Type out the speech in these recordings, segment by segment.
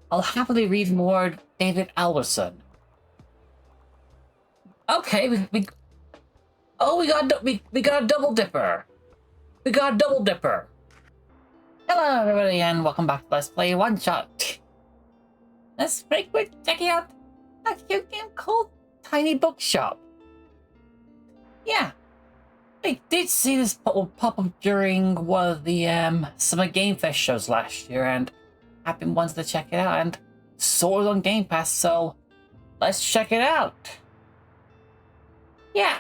I'll happily read more David Alderson. Okay, we got a double dipper. We got a double dipper. Hello, everybody, and welcome back to Let's Play One Shot. Let's break with checking out a cute game called Tiny Bookshop. Yeah, I did see this pop up during one of the Summer Game Fest shows last year, and I've been wanting to check it out, and saw it on Game Pass, so let's check it out. Yeah.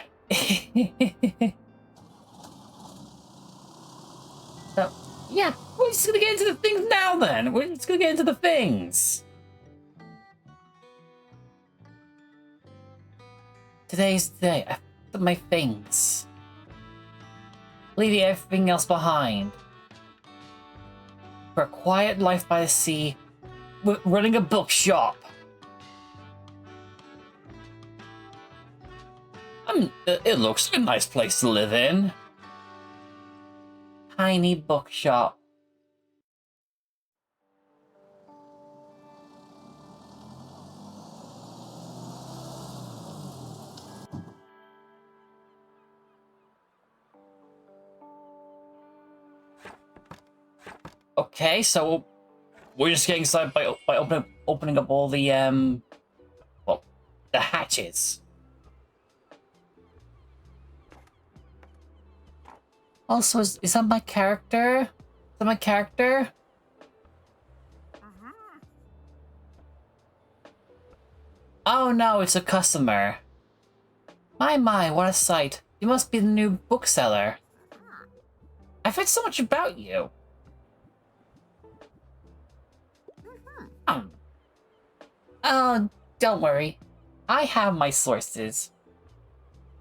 So, yeah, we're just gonna get into the things now then. We're just gonna get into the things. Today's the day. I put my things. Leaving everything else behind. For a quiet life by the sea, running a bookshop. It looks like a nice place to live in. Tiny bookshop. Okay, so we're just getting started by opening up all the well, the hatches. Also, is that my character? Is that my character? Oh no, it's a customer. My, what a sight. You must be the new bookseller. I've heard so much about you. Oh, don't worry. I have my sources.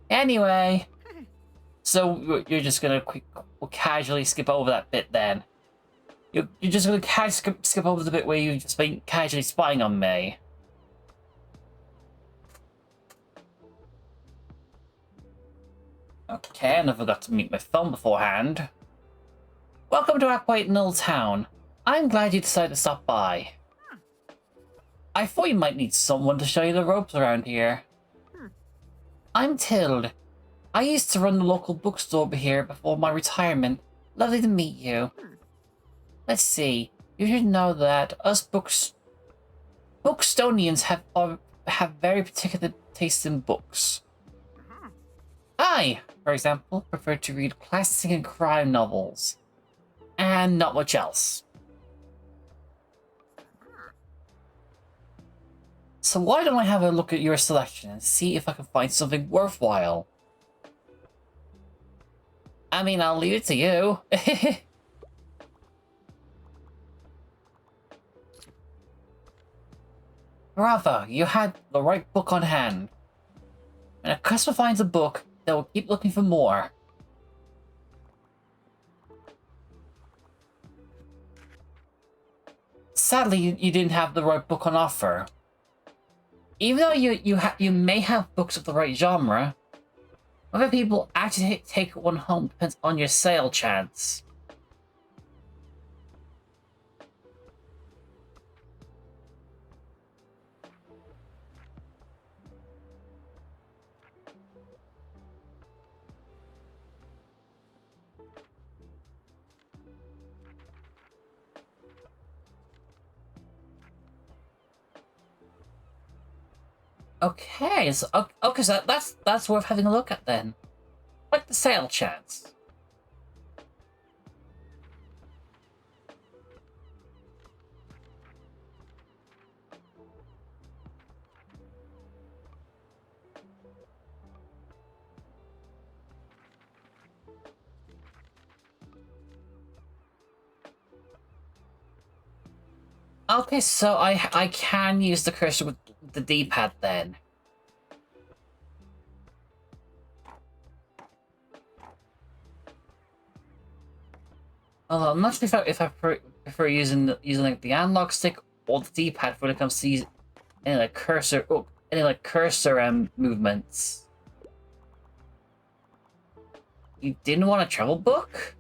Anyway. So you're just gonna casually skip over that bit then. You're just gonna skip over the bit where you've just been casually spying on me. Okay, and I forgot to mute my phone beforehand. Welcome to Aquate Null Town. I'm glad you decided to stop by. I thought you might need someone to show you the ropes around here. I'm Tilde. I used to run the local bookstore over here before my retirement. Lovely to meet you. Let's see. You should know that us Bookstonians have very particular tastes in books. I, for example, prefer to read classic and crime novels. And not much else. So why don't I have a look at your selection and see if I can find something worthwhile? I mean, I'll leave it to you. Bravo, you had the right book on hand. When a customer finds a book, they will keep looking for more. Sadly, you didn't have the right book on offer. Even though you may have books of the right genre, whether people actually take one home depends on your sale chance. Okay, so okay, so that's worth having a look at then. Like the sale chance. Okay, so I can use the cursor with the D-pad then. Although I'm not sure if I prefer using like the analog stick or the D-pad when it comes to any like cursor movements. You didn't want a travel book?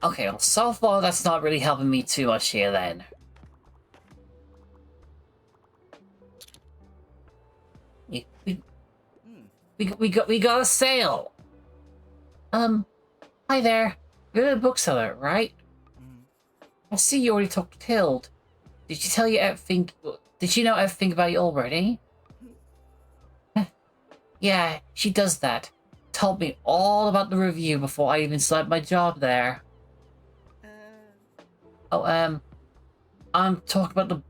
Okay, well, so far that's not really helping me too much here then. We, we, we got a sale. Hi there. You're the bookseller, right? I see you already talked to Tilde. Did she tell you everything? Did she know everything about you already? Yeah, she does that. Told me all about the review before I even started my job there. Oh, I'm talking about the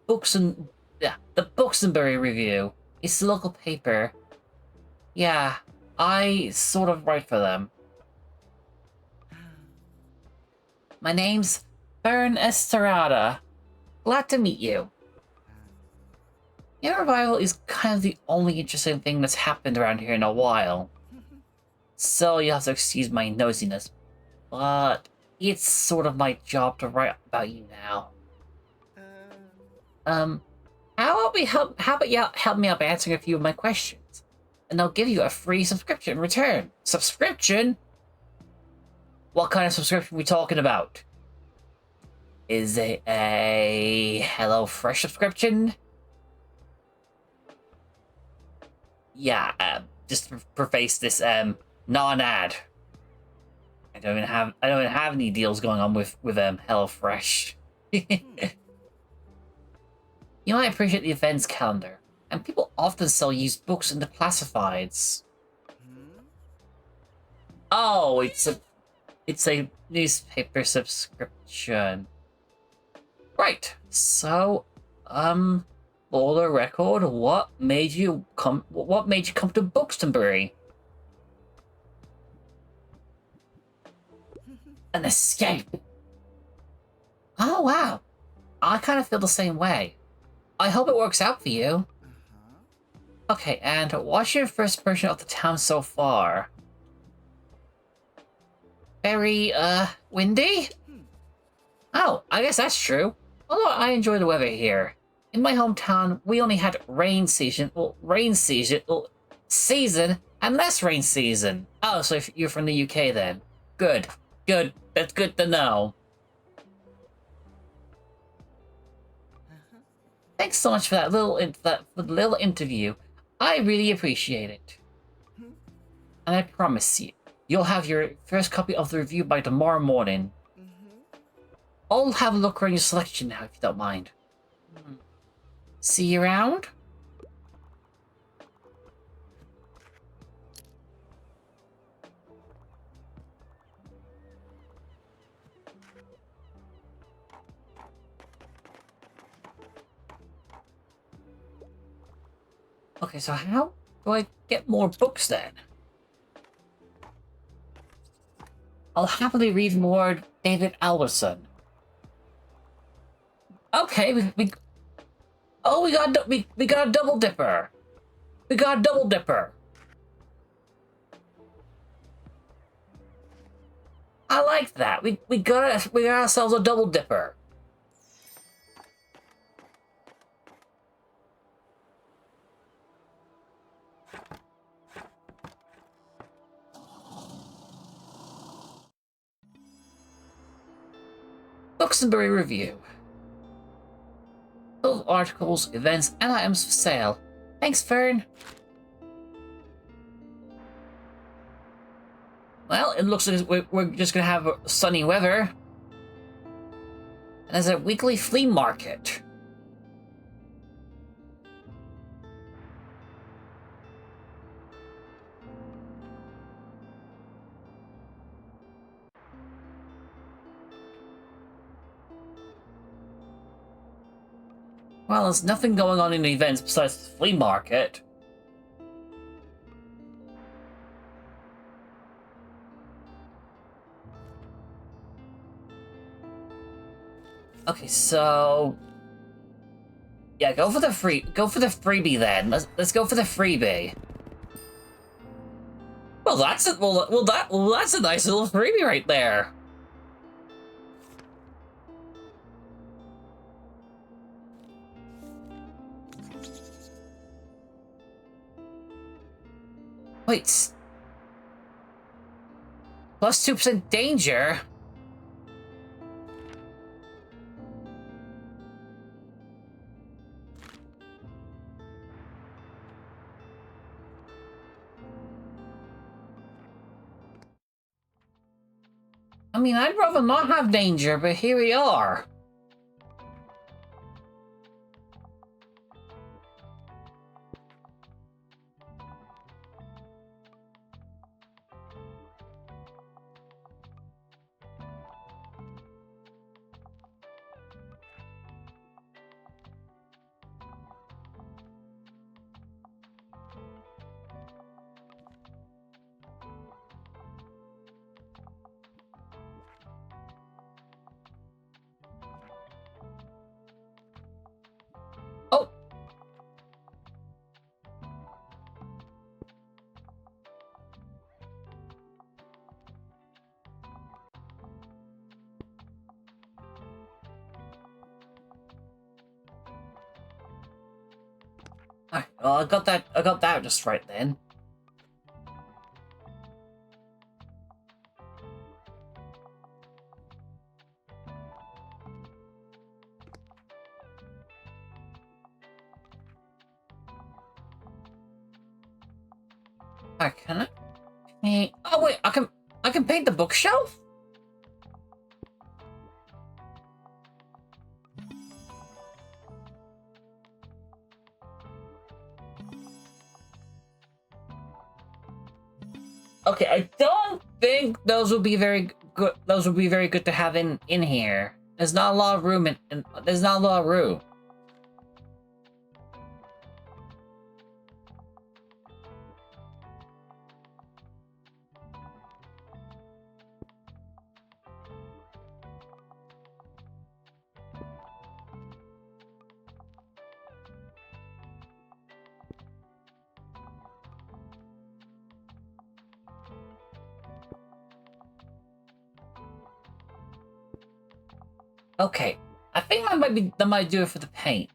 the Buxtonbury review. It's the local paper. Yeah, I sort of write for them. My name's Fern Esterada. Glad to meet you. Your revival is kind of the only interesting thing that's happened around here in a while. So you'll have to excuse my nosiness, but it's sort of my job to write about you now. How about you help me out by answering a few of my questions? And I'll give you a free subscription in return. Subscription? What kind of subscription are we talking about? Is it a HelloFresh subscription? Yeah, just to preface this non-ad. I don't even have any deals going on with HelloFresh. You might appreciate the events calendar, and people often sell used books in the classifieds. Oh, it's a newspaper subscription. Right. So, for the record, what made you come to Buxtonbury? An escape. Oh wow. I kind of feel the same way. I hope it works out for you. Okay, and what's your first impression of the town so far? Very, windy? Oh, I guess that's true. Although I enjoy the weather here. In my hometown, we only had season, and less rain season. Oh, so you're from the UK then. Good. Good. That's good to know. Thanks so much for that little interview. I really appreciate it. And I promise you'll have your first copy of the review by tomorrow morning. I'll have a look around your selection now, if you don't mind. See you around? Okay, so how do I get more books then? I'll happily read more David Alberson. Okay, we got a double dipper. We got a double dipper. I like that. We got ourselves a double dipper. Buxtonbury Review. Full of articles, events, and items for sale. Thanks, Fern. Well, it looks like we're just gonna have sunny weather. And there's a weekly flea market. Well, there's nothing going on in the events besides the flea market. Okay, so yeah, go for the freebie then. Let's go for the freebie. Well, that's a nice little freebie right there. Wait. Plus 2% danger? I mean, I'd rather not have danger, but here we are. Oh! Alright, well, I got that just right then. Alright, can I paint? Oh wait, I can paint the bookshelf? Okay, I don't think those would be very good. Those would be very good to have in here. There's not a lot of room in there's not a lot of room. Okay, I think that might do it for the paint.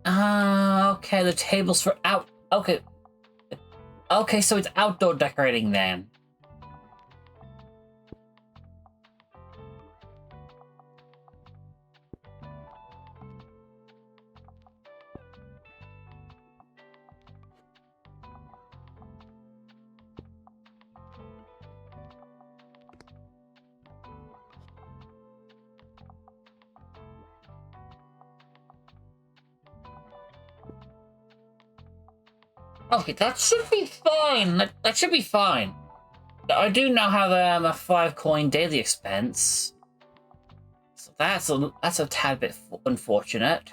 Okay, the tables for out. Okay, okay, so it's outdoor decorating then. Okay, that should be fine. That should be fine. I do now have a 5-coin daily expense, so that's a tad bit unfortunate.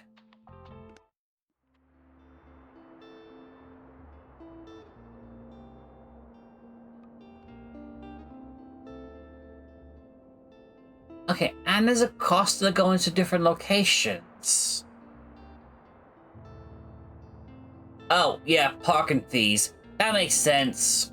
Okay, and there's a cost to go into different locations. Oh, yeah, parking fees. That makes sense.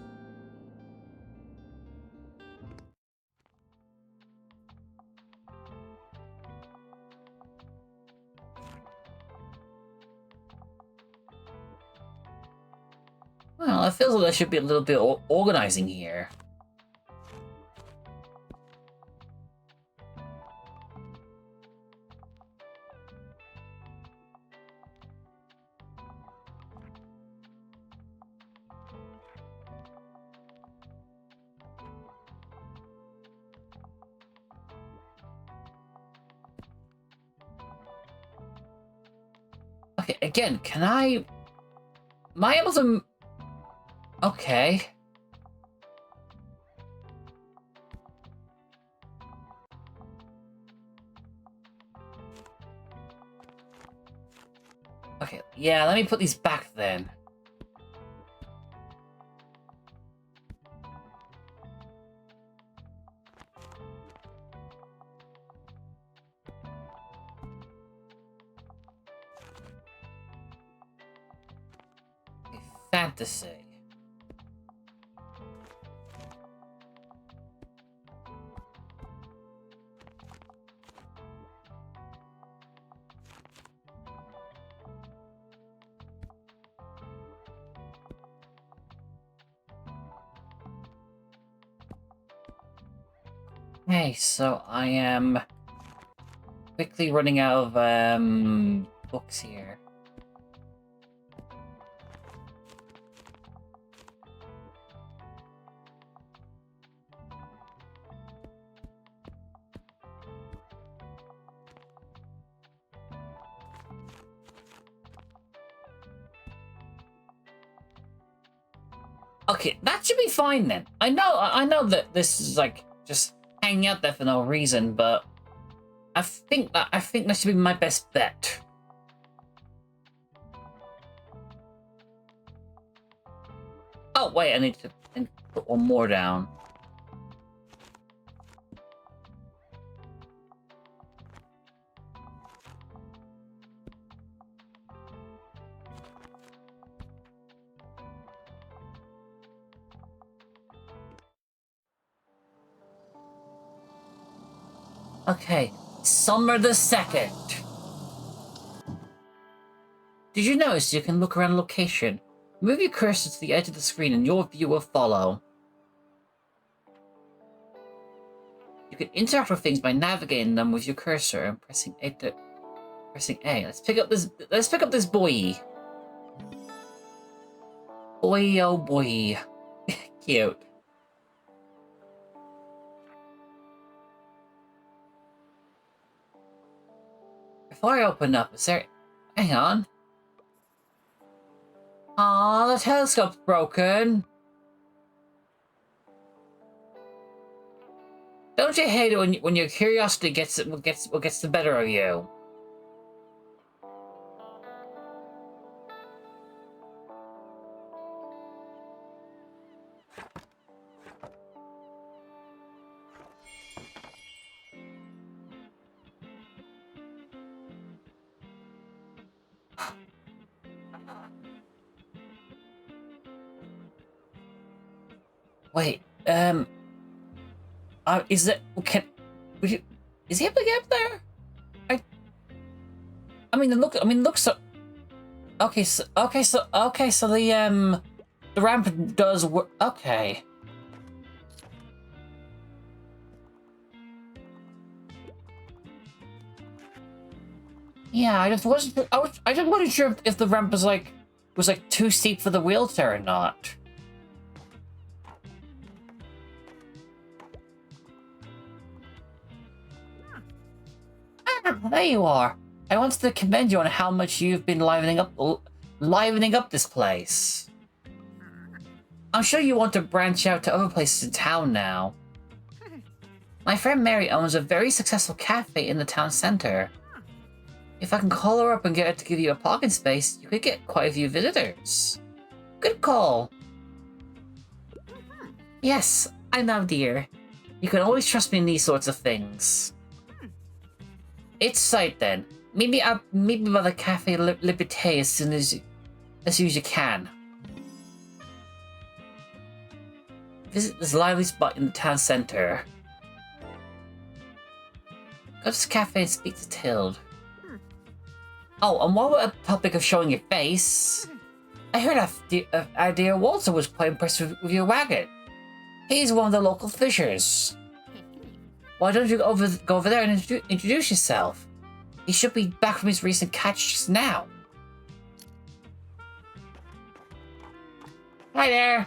Well, it feels like there should be a little bit of organizing here. Okay, again, am I able to... Okay. Okay, yeah, let me put these back then. Okay, fantasy. Okay, so I am quickly running out of books here. Okay, that should be fine then. I know that this is like just hanging out there for no reason, but I think that should be my best bet. Oh wait, I need to put one more down. Okay, Summer the 2nd. Did you notice you can look around a location? Move your cursor to the edge of the screen and your view will follow. You can interact with things by navigating them with your cursor and pressing A. Let's pick up this boy. Boy, oh boy. Cute. Before I open up, is there... Hang on. Aw, the telescope's broken. Don't you hate it when your curiosity gets the better of you? Wait, is it... is he able to get up there? I mean, looks so... Okay, so the ramp does work. Okay. Yeah, I just wasn't sure if the ramp was like too steep for the wheelchair or not. Ah, there you are. I wanted to commend you on how much you've been livening up this place. I'm sure you want to branch out to other places in town now. My friend Mary owns a very successful cafe in the town center. If I can call her up and get her to give you a parking space, you could get quite a few visitors. Good call. Yes, I know, dear. You can always trust me in these sorts of things. It's sight then. Meet me by the Cafe Liberté as soon as you can. Visit this lively spot in the town center. Go to this cafe and speak to Tilde. Oh, and while we're at the topic of showing your face, I heard our dear Walter was quite impressed with your wagon. He's one of the local fishers. Why don't you go over there and introduce yourself? He should be back from his recent catch just now. Hi there.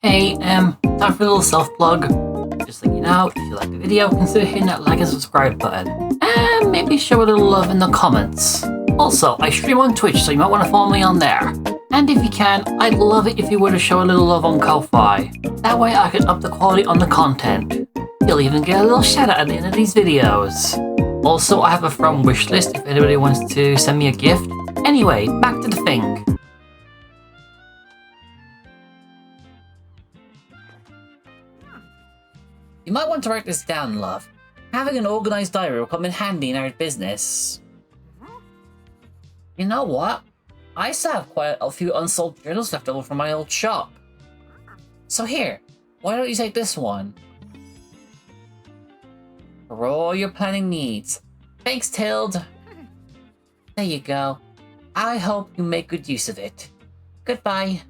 Hey, time for a little self-plug. Just like you know, if you like the video, consider hitting that like and subscribe button. And maybe show a little love in the comments. Also, I stream on Twitch, so you might want to follow me on there. And if you can, I'd love it if you were to show a little love on Ko-Fi. That way I can up the quality on the content. You'll even get a little shout out at the end of these videos. Also, I have a from wish list if anybody wants to send me a gift. Anyway, back to the thing. You might want to write this down, love. Having an organized diary will come in handy in our business. You know what? I still have quite a few unsold journals left over from my old shop. So here, why don't you take this one? For all your planning needs. Thanks, Tilde. There you go. I hope you make good use of it. Goodbye.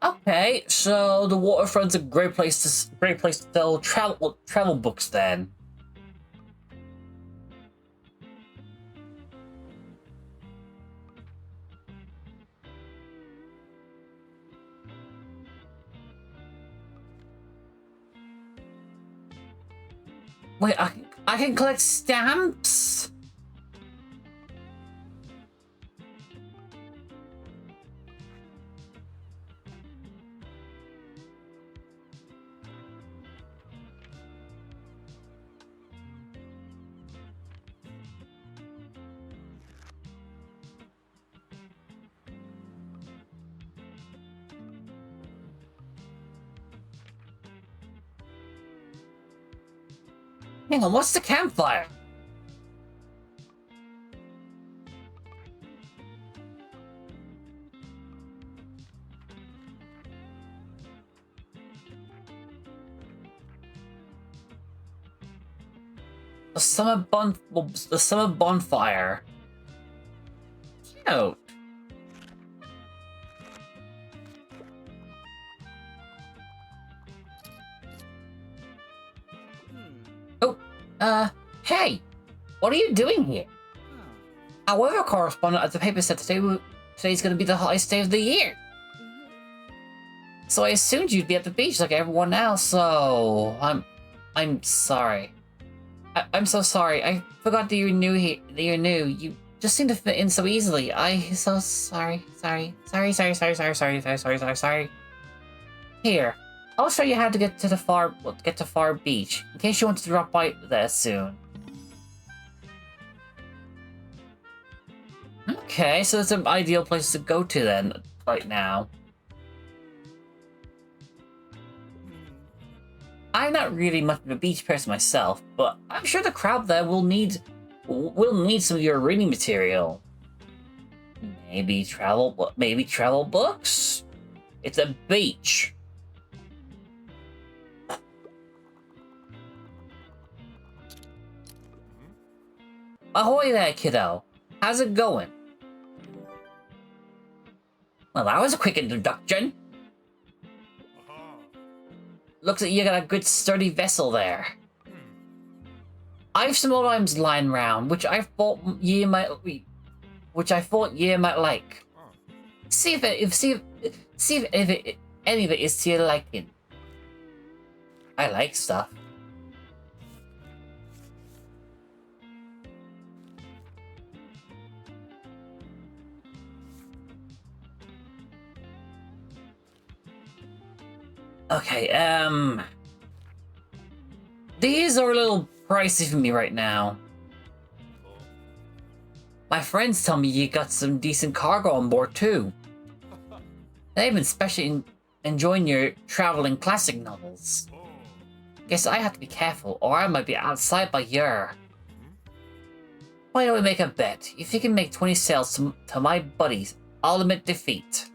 Okay, so the waterfront's a great place to sell travel books then. Wait, I can collect stamps? Hang on, what's the campfire? The summer bonfire. Cute. Oh, hey, what are you doing here? Our weather correspondent at the paper said today's going to be the hottest day of the year. So I assumed you'd be at the beach like everyone else. So I'm sorry. I'm so sorry. I forgot that you're new here. That you're new. You just seem to fit in so easily. I'm so sorry. Sorry. Here, I'll show you how to get to Far Beach in case you want to drop by there soon. Okay, so it's an ideal place to go to then, right now. I'm not really much of a beach person myself, but I'm sure the crowd there will need some of your reading material. Maybe travel books? It's a beach. Ahoy there, kiddo. How's it going? Well, that was a quick introduction. Looks like you got a good sturdy vessel there. I've some old items lying around, which I thought you might like. See if any of it is to your liking. I like stuff. Okay, these are a little pricey for me right now. My friends tell me you got some decent cargo on board too. They've been especially enjoying your traveling classic novels. Guess I have to be careful or I might be outside by year. Why don't we make a bet? If you can make 20 sales to my buddies, I'll admit defeat.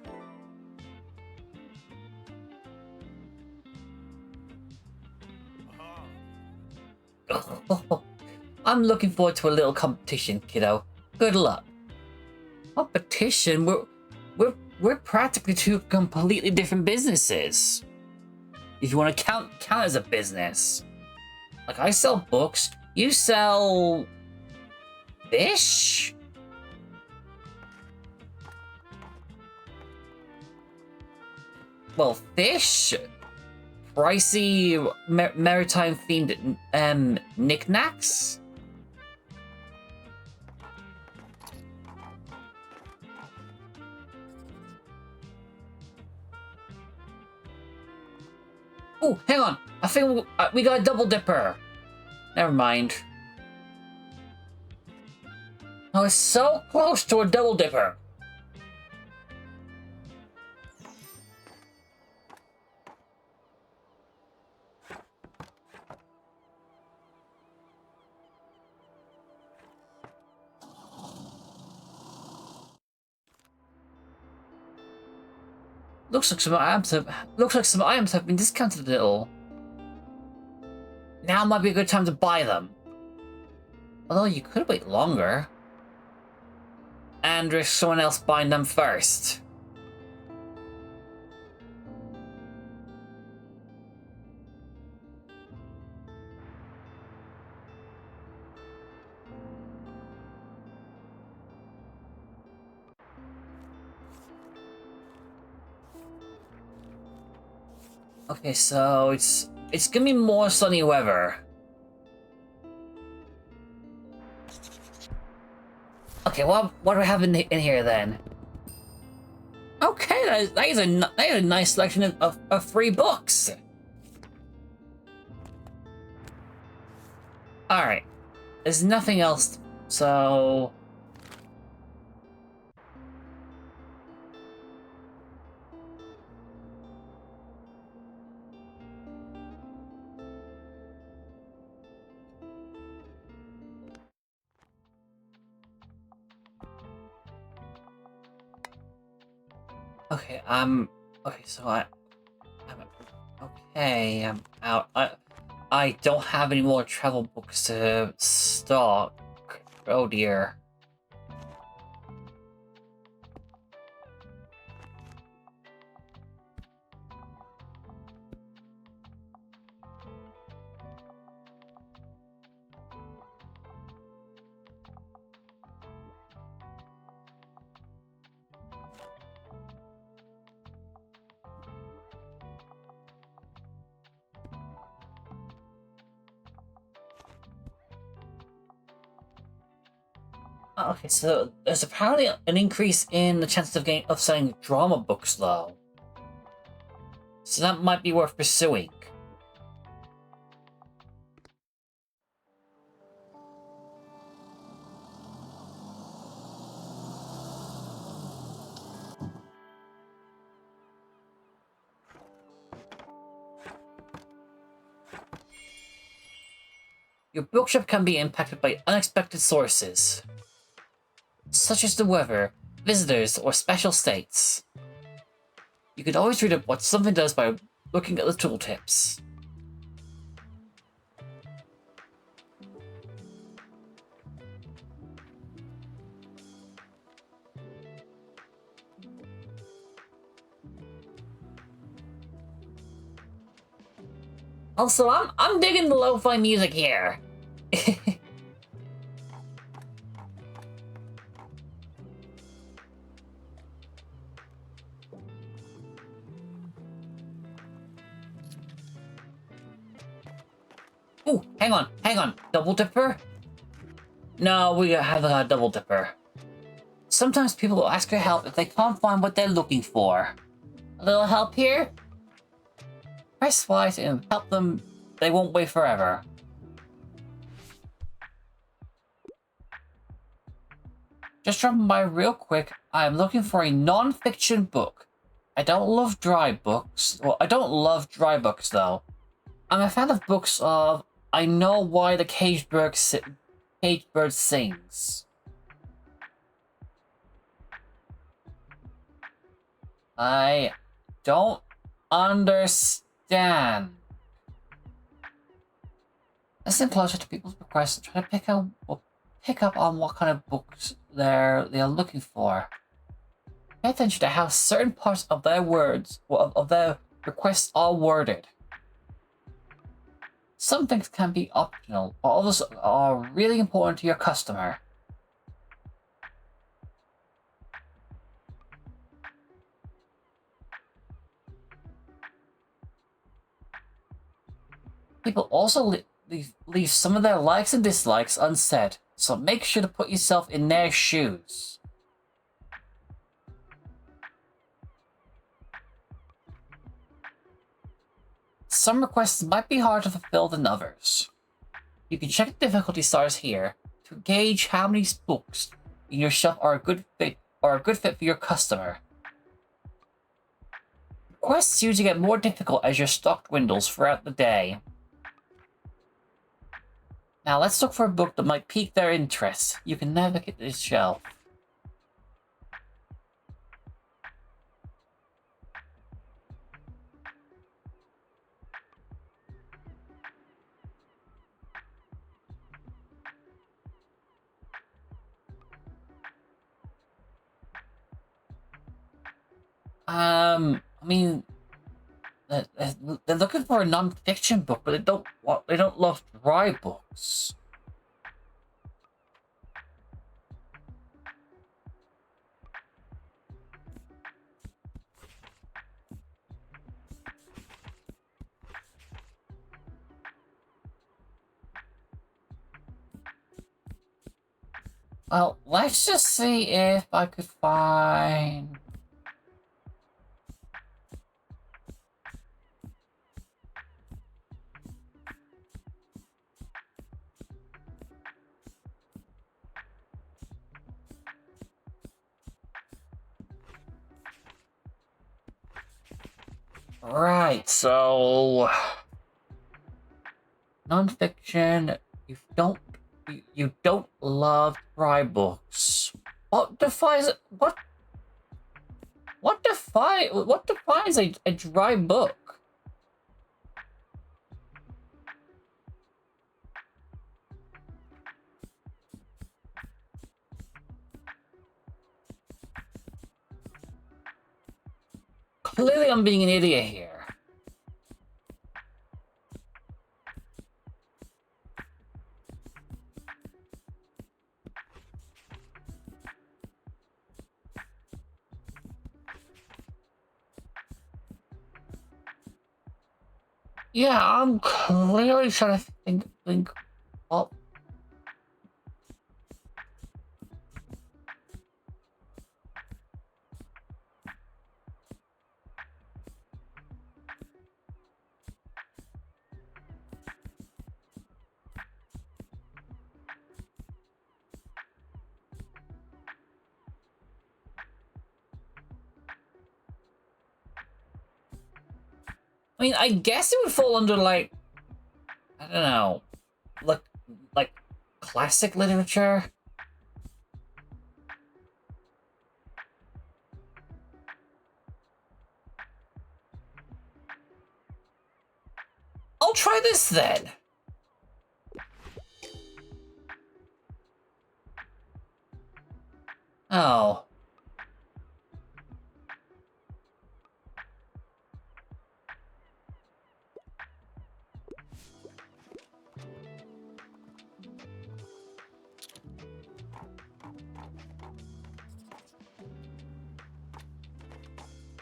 I'm looking forward to a little competition, kiddo. Good luck. Competition? We're practically two completely different businesses. If you want to count as a business. Like, I sell books, you sell fish? Well, fish? Pricey maritime themed knickknacks? Oh, hang on. I think we got a double dipper. Never mind. I was so close to a double dipper. Looks like some items have been discounted a little. Now might be a good time to buy them. Although you could wait longer. And risk someone else buying them first. Okay, so it's gonna be more sunny weather. Okay, what do we have in here then? Okay, that is a nice selection of free books. All right, there's nothing else, so. Okay, okay, so okay, I'm out. I don't have any more travel books to stock. Oh dear. Okay, so there's apparently an increase in the chances of selling drama books, though. So that might be worth pursuing. Your bookshop can be impacted by unexpected sources, such as the weather, visitors, or special states. You can always read up what something does by looking at the tooltips. Also, I'm digging the lo-fi music here. Ooh, hang on. Double dipper? No, we haven't got a double dipper. Sometimes people will ask for help if they can't find what they're looking for. A little help here? Press Y and help them. They won't wait forever. Just dropping by real quick, I'm looking for a non-fiction book. I don't love dry books. Well, I don't love dry books, though. I'm a fan of books of I Know Why the Caged Bird Sings. I don't understand. Listen closer to people's requests and try to pick up on what kind of books they are looking for. Pay attention to how certain parts of their words of their requests are worded. Some things can be optional, while others are really important to your customer. People also leave some of their likes and dislikes unsaid, so make sure to put yourself in their shoes. Some requests might be harder to fulfill than others. You can check the difficulty stars here to gauge how many books in your shelf are a good fit for your customer. Requests usually get more difficult as your stock dwindles throughout the day. Now let's look for a book that might pique their interest. You can navigate this shelf. I mean, they're looking for a non-fiction book, but they don't love dry books. Well, let's just see if I could find... Right, so... Non-fiction, you don't love dry books. What defines a dry book? Clearly I'm being an idiot here. Yeah, I'm clearly trying to think. Oh. I mean, I guess it would fall under, like, I don't know, like classic literature. I'll try this then. Oh.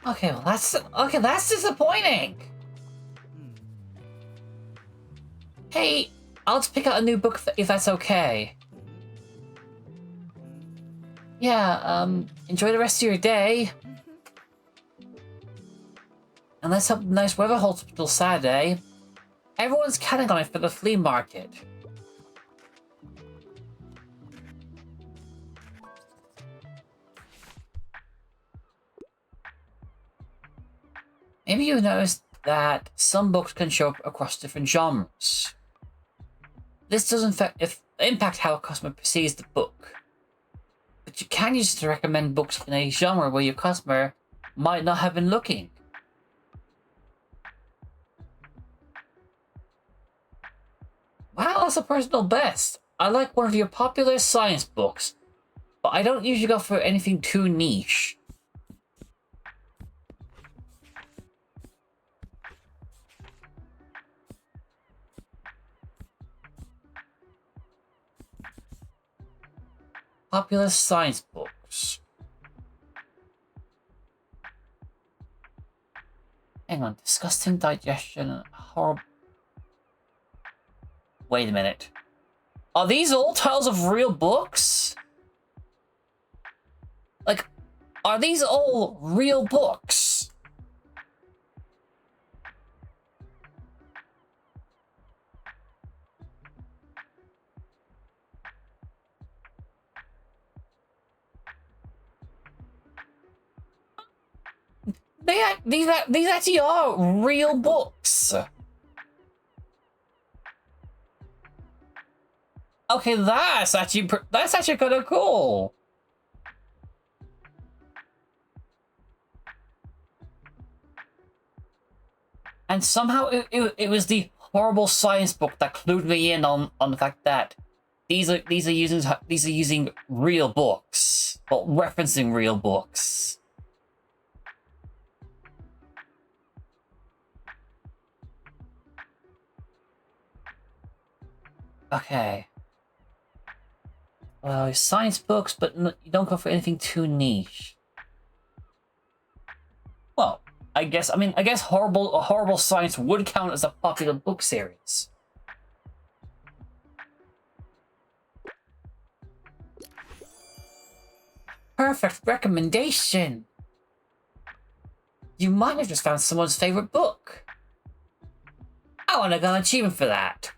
Okay, well that's disappointing. Hey, I'll just pick out a new book if that's okay. Yeah, enjoy the rest of your day. And let's hope nice weather holds up till Saturday. Everyone's counting on it for the flea market. Maybe you've noticed that some books can show up across different genres. This doesn't impact how a customer perceives the book. But you can use it to recommend books in a genre where your customer might not have been looking. Wow, that's a personal best. I like one of your popular science books, but I don't usually go for anything too niche. Popular science books. Hang on, disgusting digestion, horrible... Wait a minute. Are these all titles of real books? Like, are these all real books? These actually are real books. Okay, that's actually kind of cool. And somehow it was the horrible science book that clued me in on the fact that these are using real books, well, referencing real books. Okay. Well, science books, but you don't go for anything too niche. Well, I guess horrible science would count as a popular book series. perfect recommendation. You might have just found someone's favorite book. I want to get an achievement for that.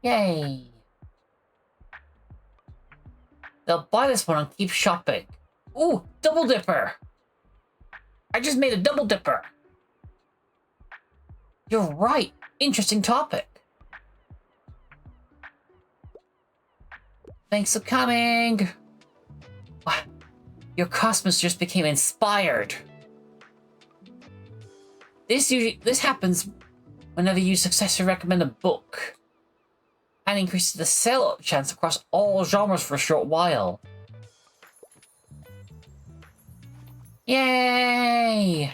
Yay. They'll buy this one and keep shopping. Ooh, Double Dipper. I just made a Double Dipper. You're right. Interesting topic. Thanks for coming. Wow. Your customers just became inspired. This happens whenever you successfully recommend a book and increases the sell chance across all genres for a short while. Yay!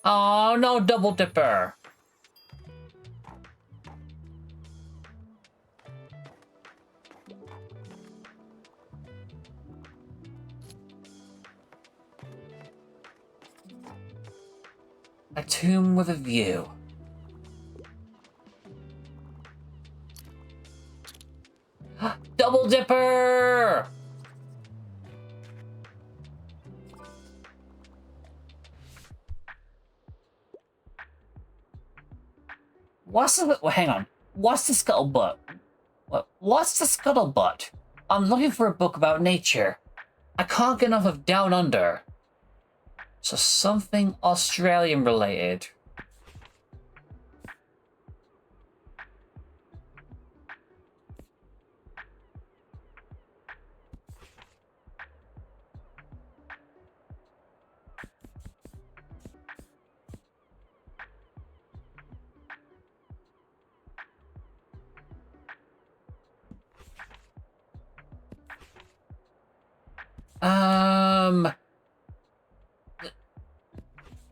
Oh no, Double Dipper. A tomb with a view. Double Dipper! What's the... Well, hang on. What's the scuttlebutt? What's the scuttlebutt? I'm looking for a book about nature. I can't get enough of Down Under. So something Australian related.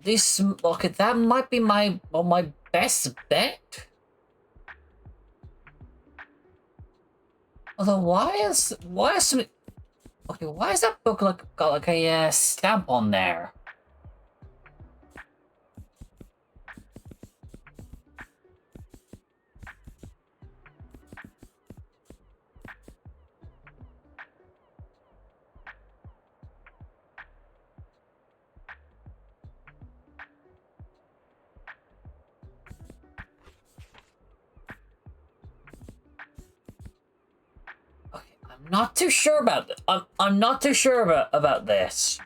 This, okay, that might be my best bet. Although, why is that book got like a stamp on there? I'm not too sure about this. I'm not too sure about this.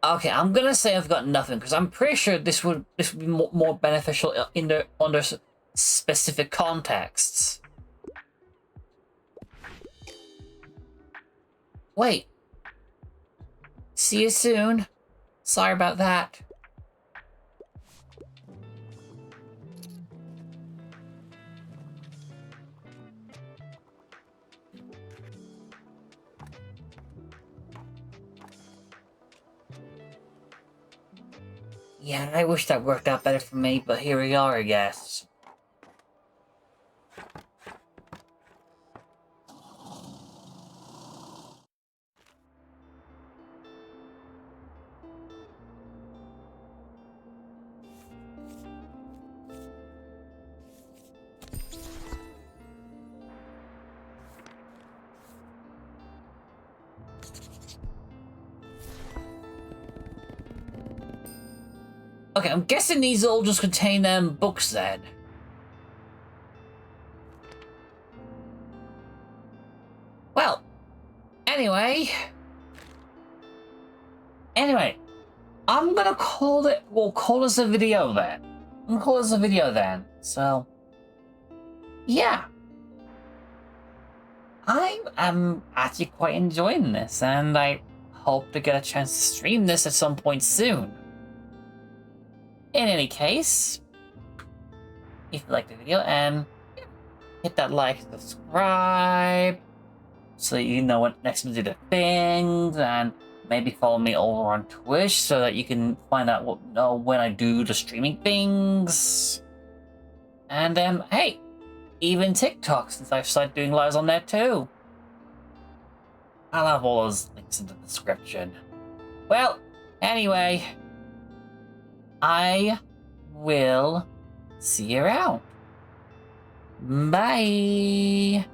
Okay, I'm gonna say I've got nothing because I'm pretty sure this would be more beneficial under specific contexts. Wait. See you soon. Sorry about that. Yeah, I wish that worked out better for me, but here we are, I guess. Okay, I'm guessing these all just contain books then. Well, anyway, I'm gonna call it. We'll call this a video then. I'm gonna call this a video then. So, yeah, I am actually quite enjoying this, and I hope to get a chance to stream this at some point soon. In any case, if you like the video, hit that like, subscribe, so that you know what next we do the things, and maybe follow me over on Twitch so that you can find out when I do the streaming things. And hey, even TikTok, since I've started doing lives on there too. I'll have all those links in the description. Well, anyway, I will see you around. Bye.